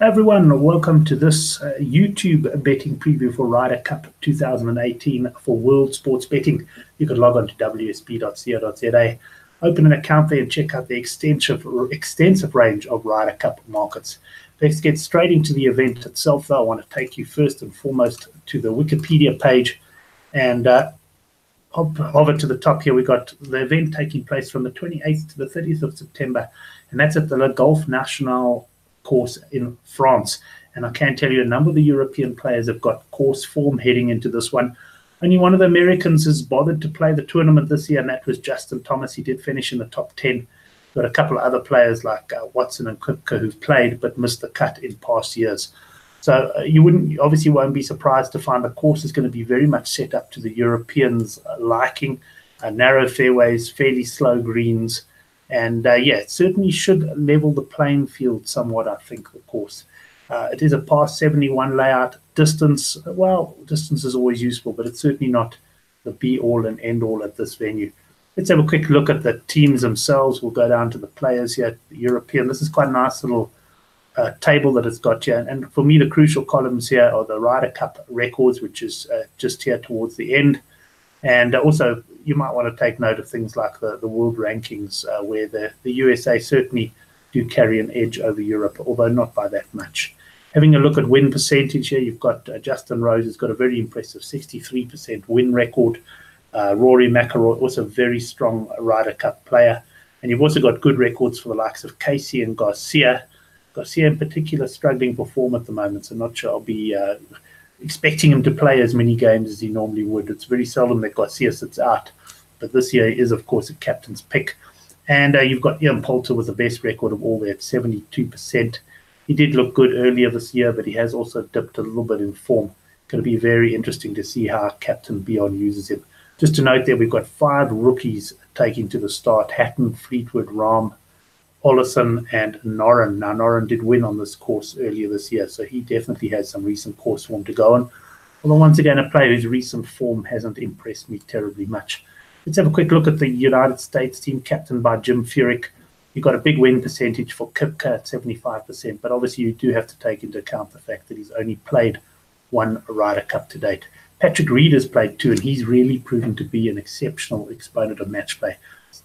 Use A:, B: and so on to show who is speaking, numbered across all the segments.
A: Everyone, welcome to this YouTube betting preview for Ryder Cup 2018 for World Sports Betting. You can log on to wsb.co.za, open an account there and check out the extensive range of Ryder Cup markets. Let's get straight into the event itself, though. I want to take you first and foremost to the Wikipedia page, and hover to the top here. We got the event taking place from the 28th to the 30th of September, and that's at the Le Golf National course in France. And I can tell you a number of the European players have got course form heading into this one. Only one of the Americans has bothered to play the tournament this year, and that was Justin Thomas. He did finish in the top 10. Got a couple of other players like Watson and Koepka who've played but missed the cut in past years. So you obviously won't be surprised to find the course is going to be very much set up to the Europeans' liking. Narrow fairways, fairly slow greens. And yeah, it certainly should level the playing field somewhat, I think, the course. It is a par 71 layout. Distance, well, distance is always useful, but it's certainly not the be-all and end-all at this venue. Let's have a quick look at the teams themselves. We'll go down to the players here, the European. This is quite a nice little table that it's got here. And for me, the crucial columns here are the Ryder Cup records, which is just here towards the end. And also, you might want to take note of things like the world rankings, where the USA certainly do carry an edge over Europe, although not by that much. Having a look at win percentage here, you've got Justin Rose has got a very impressive 63% win record. Rory McIlroy, also a very strong Ryder Cup player. And you've also got good records for the likes of Casey and Garcia. Garcia in particular struggling for form at the moment, so not sure I'll be expecting him to play as many games as he normally would. It's very seldom that Garcia sits out, but this year is, of course, a captain's pick. And you've got Ian Poulter with the best record of all there at 72%. He did look good earlier this year, but he has also dipped a little bit in form. Going to be very interesting to see how Captain Bjorn uses him. Just to note there, we've got 5 rookies taking to the start: Hatton, Fleetwood, Rahm, Ollison, and Noren. Now, Noren did win on this course earlier this year, so he definitely has some recent course form to go on. Although, once again, a player whose recent form hasn't impressed me terribly much. Let's have a quick look at the United States team, captained by Jim Furyk. You've got a big win percentage for Koepka at 75%, but obviously you do have to take into account the fact that he's only played one Ryder Cup to date. Patrick Reed has played 2, and he's really proven to be an exceptional exponent of match play.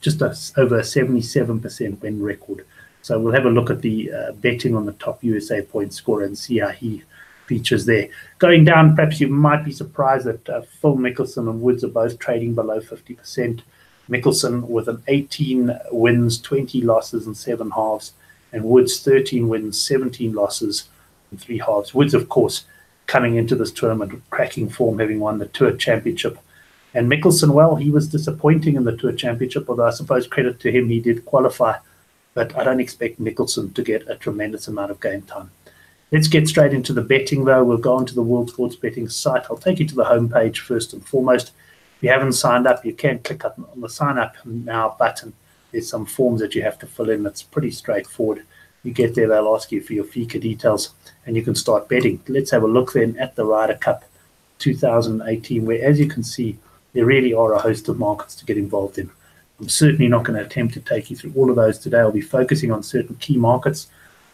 A: Just over a 77% win record. So we'll have a look at the betting on the top USA point scorer and see how he features there. Going down, perhaps you might be surprised that Phil Mickelson and Woods are both trading below 50%. Mickelson with an 18 wins, 20 losses and 7 halves, and Woods 13 wins, 17 losses and 3 halves. Woods, of course, coming into this tournament with cracking form, having won the Tour Championship. And Mickelson, well, he was disappointing in the Tour Championship, although I suppose credit to him, he did qualify. But I don't expect Mickelson to get a tremendous amount of game time. Let's get straight into the betting, though. We'll go onto the World Sports Betting site. I'll take you to the homepage first and foremost. If you haven't signed up, you can click on the Sign Up Now button. There's some forms that you have to fill in. It's pretty straightforward. You get there, they'll ask you for your FICA details, and you can start betting. Let's have a look then at the Ryder Cup 2018, where, as you can see, there really are a host of markets to get involved in. I'm certainly not going to attempt to take you through all of those today. I'll be focusing on certain key markets,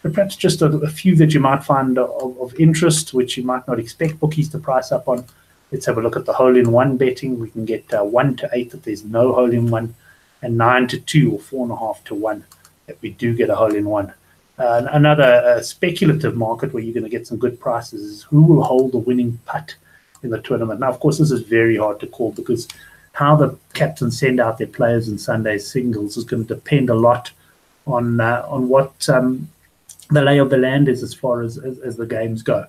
A: but perhaps just a few that you might find of interest, which you might not expect bookies to price up on. Let's have a look at the hole-in-one betting. We can get 1 to 8 if there's no hole-in-one, and 9 to 2 or 4.5 to 1 if we do get a hole-in-one. Another speculative market where you're going to get some good prices is who will hold the winning putt in the tournament. Now, of course, this is very hard to call because how the captains send out their players in Sunday's singles is going to depend a lot on what the lay of the land is as far as the games go.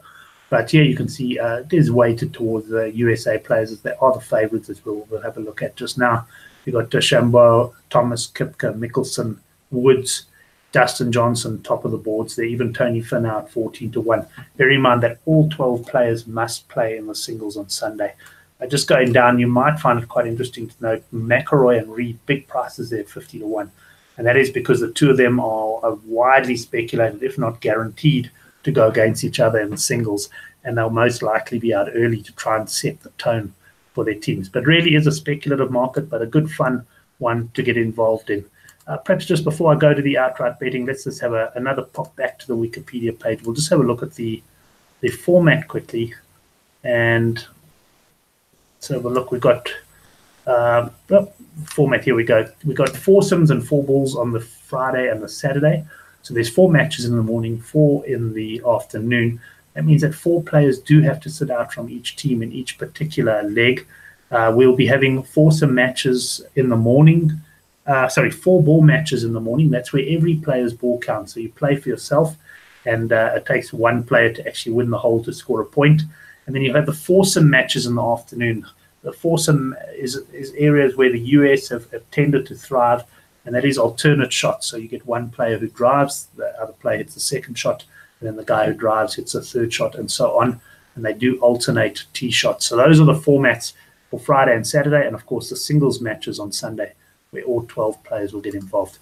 A: But here you can see it is weighted towards the USA players as they are the favourites, as we'll have a look at just now. You've got DeChambeau, Thomas, Koepka, Mickelson, Woods, Dustin Johnson, top of the boards there, even Tony Finau at 14 to 1. Bear in mind that all 12 players must play in the singles on Sunday. Just going down, you might find it quite interesting to note McIlroy and Reed, big prices there at 50 to 1. And that is because the two of them are widely speculated, if not guaranteed, to go against each other in the singles. And they'll most likely be out early to try and set the tone for their teams. But really is a speculative market, but a good fun one to get involved in. Perhaps just before I go to the outright betting, let's just have another pop back to the Wikipedia page. We'll just have a look at the format quickly. And so have a look. We've got format. Here we go. We've got foursomes and four balls on the Friday and the Saturday. So there's 4 matches in the morning, 4 in the afternoon. That means that 4 players do have to sit out from each team in each particular leg. We'll be having foursome matches in the morning. 4 ball matches in the morning. That's where every player's ball counts. So you play for yourself, and it takes 1 player to actually win the hole to score a point. And then you have the foursome matches in the afternoon. The foursome is areas where the US have tended to thrive, and that is alternate shots. So you get 1 player who drives, the other player hits the second shot, and then the guy who drives hits the third shot, and so on. And they do alternate tee shots. So those are the formats for Friday and Saturday, and of course the singles matches on Sunday, where all 12 players will get involved.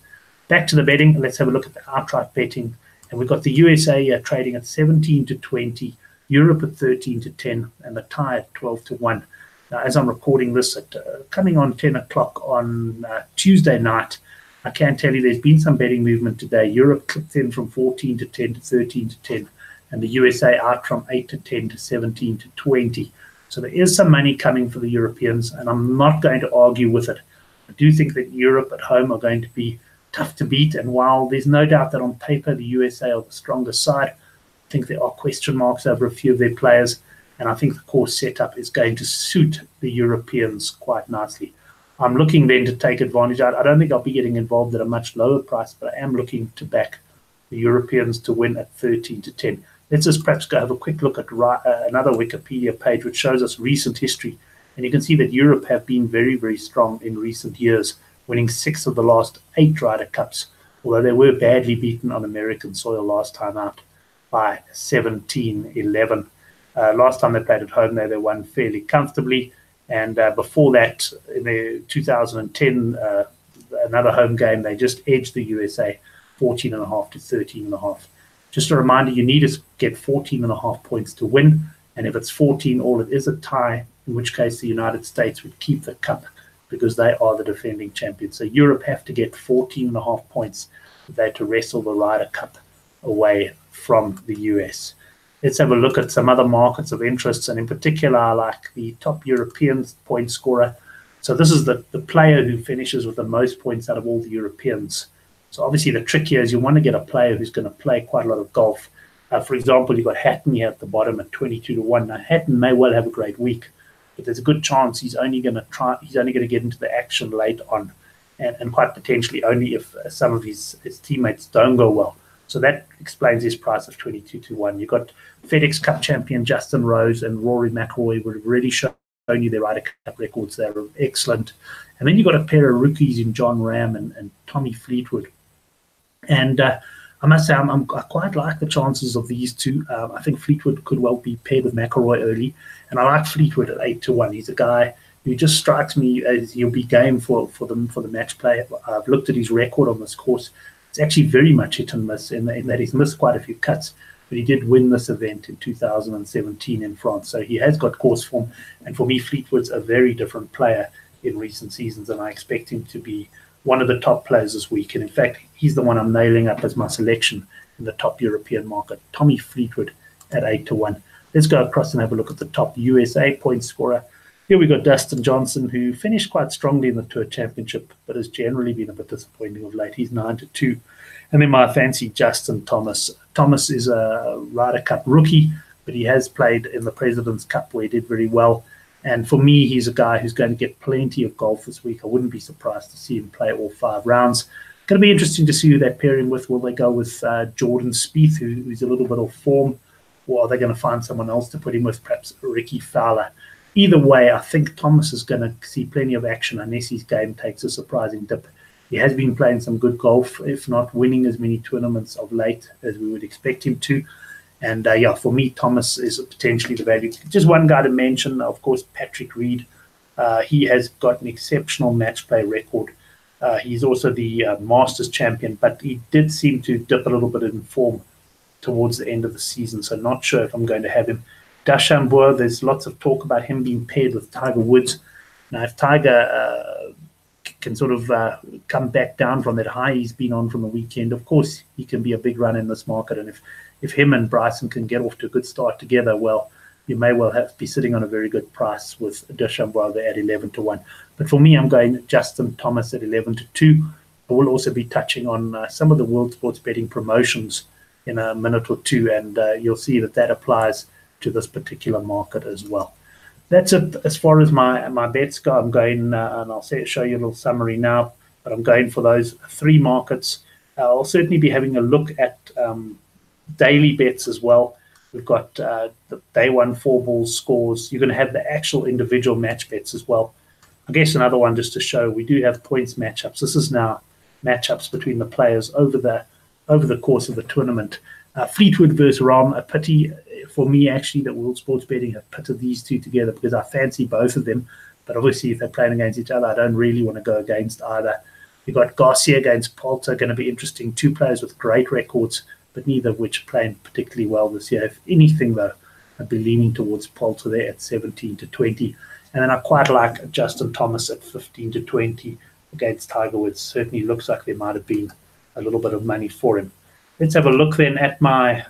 A: Back to the betting. Let's have a look at the outright betting. And we've got the USA trading at 17-20, Europe at 13-10, and the tie at 12-1. Now, as I'm recording this at coming on 10 o'clock on Tuesday night, I can tell you there's been some betting movement today. Europe clipped in from 14-10 to 13-10, and the USA out from 8-10 to 17-20. So there is some money coming for the Europeans, and I'm not going to argue with it. I do think that Europe at home are going to be tough to beat, and while there's no doubt that on paper the USA are the stronger side, I think there are question marks over a few of their players, and I think the course setup is going to suit the Europeans quite nicely. I'm looking then to take advantage. I don't think I'll be getting involved at a much lower price, but I am looking to back the Europeans to win at 13-10. Let's just perhaps go have a quick look at another Wikipedia page which shows us recent history. And you can see that Europe have been very, very strong in recent years, winning 6 of the last 8 Ryder Cups, although they were badly beaten on American soil last time out by 17-11. Last time they played at home, they won fairly comfortably. And before that, in the 2010, another home game, they just edged the USA 14.5 to 13.5. Just a reminder, you need to get 14.5 points to win. And if it's 14 all, it is a tie, in which case the United States would keep the cup because they are the defending champions. So Europe have to get 14.5 points if they're to wrestle the Ryder Cup away from the US. Let's have a look at some other markets of interest, and in particular, I like the top European point scorer. So this is the player who finishes with the most points out of all the Europeans. So obviously the trick here is you want to get a player who's going to play quite a lot of golf. For example, you've got Hatton here at the bottom at 22-1. Now, Hatton may well have a great week, but there's a good chance he's only going to get into the action late on, and quite potentially only if some of his teammates don't go well. So that explains his price of 22-1. You've got FedEx Cup champion Justin Rose and Rory McIlroy would have really shown you their Ryder Cup records. They were excellent. And then you've got a pair of rookies in John Ram and Tommy Fleetwood. And I must say, I quite like the chances of these two. I think Fleetwood could well be paired with McIlroy early. And I like Fleetwood at 8-1. He's a guy who just strikes me as he'll be game for the match play. I've looked at his record on this course. It's actually very much hit and miss in that he's missed quite a few cuts, but he did win this event in 2017 in France. So he has got course form, and for me, Fleetwood's a very different player in recent seasons, and I expect him to be one of the top players this week. And in fact, he's the one I'm nailing up as my selection in the top European market, Tommy Fleetwood at 8-1. Let's go across and have a look at the top USA point scorer. Here we got Dustin Johnson, who finished quite strongly in the Tour Championship, but has generally been a bit disappointing of late. He's 9-2. And then my fancy Justin Thomas. Thomas is a Ryder Cup rookie, but he has played in the President's Cup where he did very well. And for me, he's a guy who's going to get plenty of golf this week. I wouldn't be surprised to see him play all 5 rounds. Going to be interesting to see who they're pairing with. Will they go with Jordan Spieth, who's a little bit off form, or are they going to find someone else to put him with, perhaps Ricky Fowler? Either way, I think Thomas is going to see plenty of action unless his game takes a surprising dip. He has been playing some good golf, if not winning as many tournaments of late as we would expect him to. And for me, Thomas is potentially the value. Just one guy to mention, of course, Patrick Reed. He has got an exceptional match play record. He's also the Masters champion, but he did seem to dip a little bit in form towards the end of the season, so not sure if I'm going to have him. Dashambour, there's lots of talk about him being paired with Tiger Woods. Now, if Tiger can sort of come back down from that high he's been on from the weekend. Of course, he can be a big run in this market, and if him and Bryson can get off to a good start together, well, you may well be sitting on a very good price with Deschambault at 11-1. But for me, I'm going Justin Thomas at 11-2. I will also be touching on some of the World Sports Betting promotions in a minute or two, and you'll see that applies to this particular market as well. That's it as far as my bets go. I'm going, and I'll show you a little summary now, but I'm going for those three markets. I'll certainly be having a look at daily bets as well. We've got the day one 4-ball scores. You're going to have the actual individual match bets as well. I guess another one just to show, we do have points matchups. This is now matchups between the players over the course of the tournament. Fleetwood versus Rahm, a pity for me actually that World Sports Betting have pitted these two together because I fancy both of them. But obviously if they're playing against each other, I don't really want to go against either. You've got Garcia against Poulter, going to be interesting. Two players with great records, but neither of which are playing particularly well this year. If anything, though, I'd be leaning towards Poulter there at 17-20. And then I quite like Justin Thomas at 15-20 against Tiger Woods. Certainly looks like there might have been a little bit of money for him. Let's have a look then at my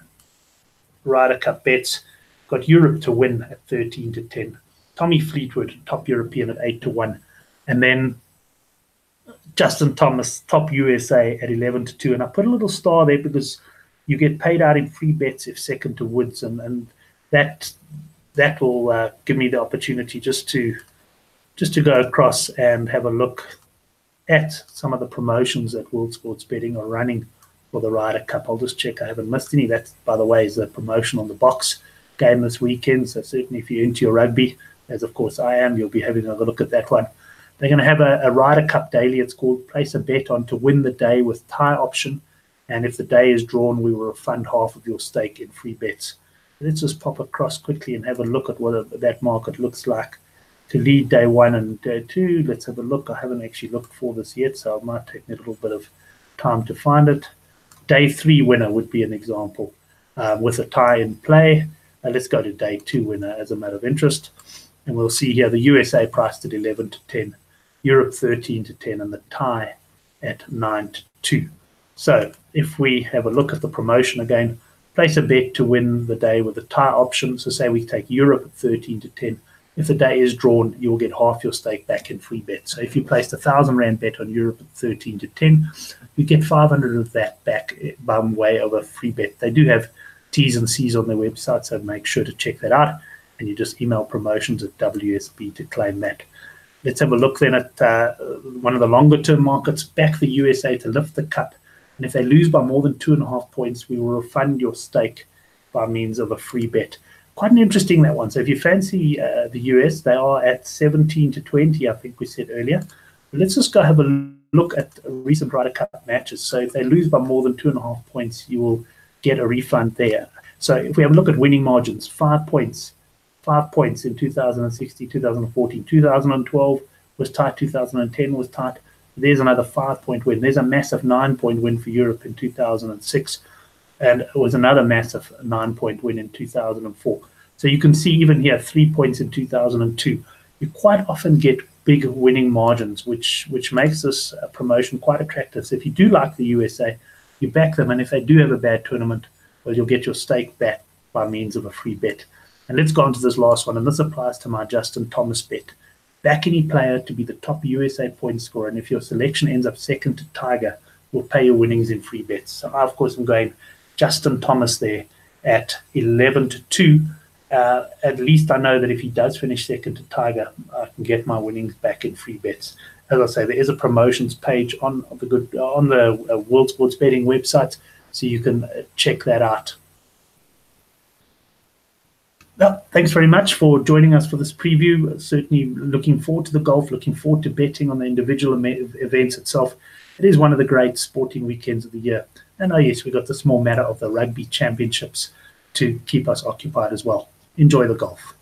A: Ryder Cup bets. Got Europe to win at 13-10. Tommy Fleetwood, top European at 8-1. And then Justin Thomas, top USA at 11-2. And I put a little star there because you get paid out in free bets if second to Woods, and that will give me the opportunity just to go across and have a look at some of the promotions that World Sports Betting are running for the Ryder Cup. I'll just check I haven't missed any. That, by the way, is the promotion on the box game this weekend. So certainly if you're into your rugby, as of course I am, you'll be having a look at that one. They're going to have a Ryder Cup daily. It's called Place a Bet on to win the day with tie option. And if the day is drawn, we will refund half of your stake in free bets. Let's just pop across quickly and have a look at what that market looks like to lead day one and day two. Let's have a look. I haven't actually looked for this yet, so it might take me a little bit of time to find it. Day three winner would be an example with a tie in play. Let's go to day two winner as a matter of interest. And we'll see here the USA priced at 11-10, Europe 13-10, and the tie at 9-2. So if we have a look at the promotion again, place a bet to win the day with a tie option. So say we take Europe at 13-10. If the day is drawn, you'll get half your stake back in free bets. So if you placed £1,000 bet on Europe at 13-10, you get 500 of that back by way of a free bet. They do have T's and C's on their website, so make sure to check that out. And you just email promotions at WSB to claim that. Let's have a look then at one of the longer term markets. Back the USA to lift the cup. And if they lose by more than 2.5 points, we will refund your stake by means of a free bet. Quite an interesting that one. So if you fancy the US, they are at 17-20, I think we said earlier. But let's just go have a look at recent Ryder Cup matches. So if they lose by more than 2.5 points, you will get a refund there. So if we have a look at winning margins, 5 points. 5 points in 2016, 2014, 2012 was tight, 2010 was tight. There's another 5-point win. There's a massive 9-point win for Europe in 2006. And it was another massive 9-point win in 2004. So you can see even here, 3 points in 2002. You quite often get big winning margins, which makes this promotion quite attractive. So if you do like the USA, you back them. And if they do have a bad tournament, well, you'll get your stake back by means of a free bet. And let's go on to this last one. And this applies to my Justin Thomas bet. Back any player to be the top USA point scorer. And if your selection ends up second to Tiger, we'll pay your winnings in free bets. So I, of course, am going Justin Thomas there at 11-2. At least I know that if he does finish second to Tiger, I can get my winnings back in free bets. As I say, there is a promotions page on the World Sports Betting website, so you can check that out. Well, thanks very much for joining us for this preview. Certainly looking forward to the golf, looking forward to betting on the individual events itself. It is one of the great sporting weekends of the year. And oh yes, we've got the small matter of the rugby championships to keep us occupied as well. Enjoy the golf.